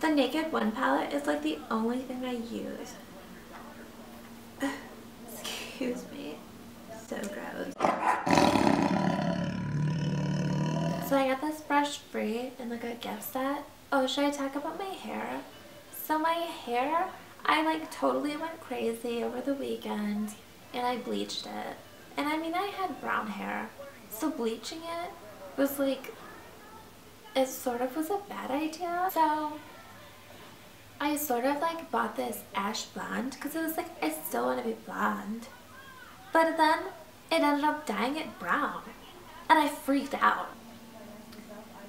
The Naked One palette is like the only thing I use. Excuse me. So gross. So I got this brush free in like a gift set. Oh, should I talk about my hair? So my hair, I like totally went crazy over the weekend and I bleached it. And I mean, I had brown hair, so bleaching it was like, it sort of was a bad idea. So I sort of like bought this ash blonde because it was like, I still want to be blonde. But then it ended up dyeing it brown and I freaked out.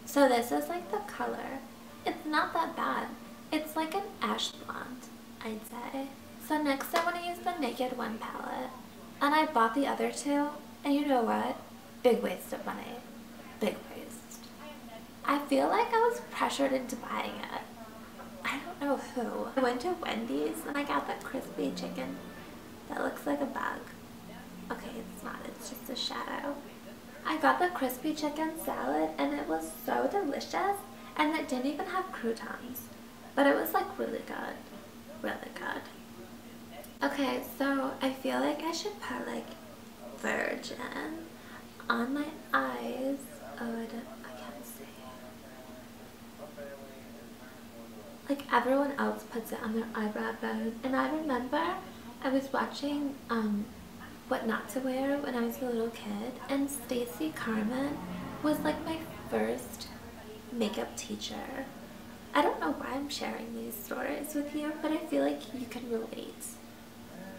So this is like the color. It's not that bad. It's like an ash blonde, I'd say. So next I want to use the Naked One palette. And I bought the other two, and you know what? Big waste of money. Big waste. I feel like I was pressured into buying it. I don't know who. I went to Wendy's and I got the crispy chicken that looks like a bug. Okay, it's not. It's just a shadow. I got the crispy chicken salad and it was so delicious, and it didn't even have croutons. But it was like really good. Really good. Okay, so I feel like I should put like Virgin on my eyes. Oh, I can't see. Like everyone else puts it on their eyebrow bone. And I remember I was watching What Not to Wear when I was a little kid, and Stacey Carmen was like my first makeup teacher. I don't know why I'm sharing these stories with you, but I feel like you can relate.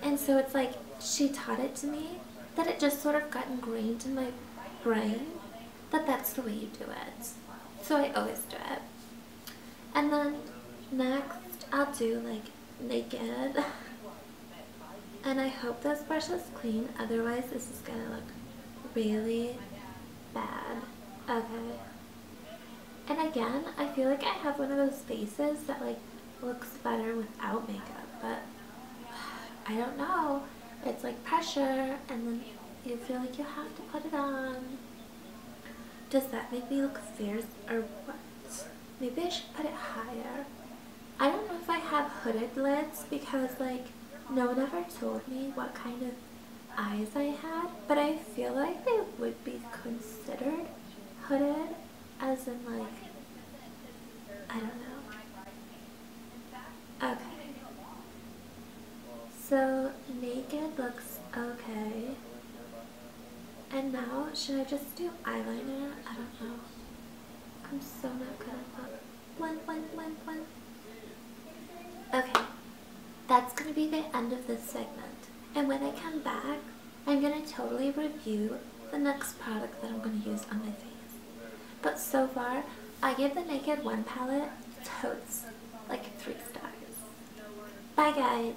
And so it's like she taught it to me, that it just sort of got ingrained in my brain that that's the way you do it. So I always do it. And then next I'll do like Naked. And I hope this brush is clean, otherwise this is gonna look really bad. Okay. And again, I feel like I have one of those faces that like looks better without makeup, but I don't know. It's like pressure, and then you feel like you have to put it on. Does that make me look fierce or what? Maybe I should put it higher. I don't know if I have hooded lids because like no one ever told me what kind of eyes I had, but I feel like they would be considered hooded, as in like, I don't know. Okay. So Naked looks okay. And now, should I just do eyeliner? I don't know. I'm so not good at that. Blend, blend, blend, blend. Okay. That's going to be the end of this segment. And when I come back, I'm going to totally review the next product that I'm going to use on my face. But so far, I give the Naked One palette totes like 3 stars. Bye guys!